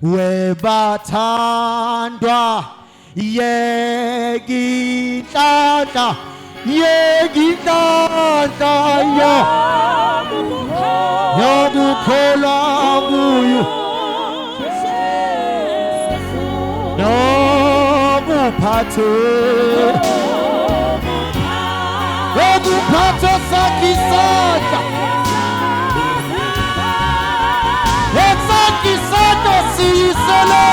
webathandwa yekinhlanhla ya yokukholwa kuyo nokuphatha sakhe isandla sakhe isandla siyisele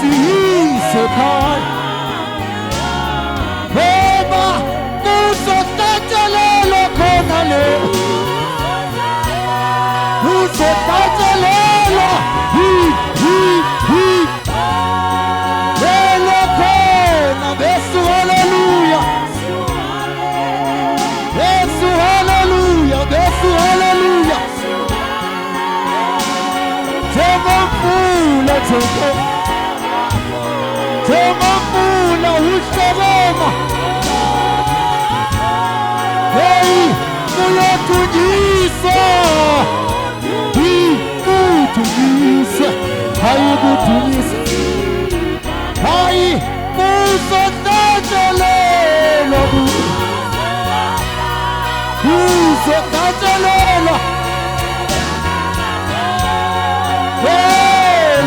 siyise khaya ngoba uzohlatshelelwa khona le uzohlatshelelwa lelo khona besu haleluya besu haleluya besu haleluya Temafula uhloboma hey uyakujisa ikutujisa hayi kutujisa hayi uzothathelelwa uzothathelelwa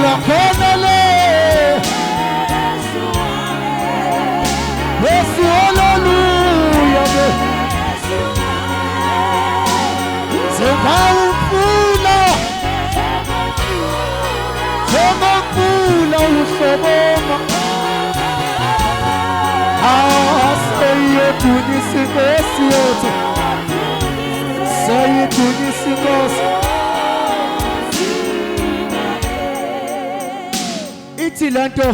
la khonale Yesu haleluya Semafula uhloboma sayedunisa inkosi yethu sayedunisa inkosi ithi lento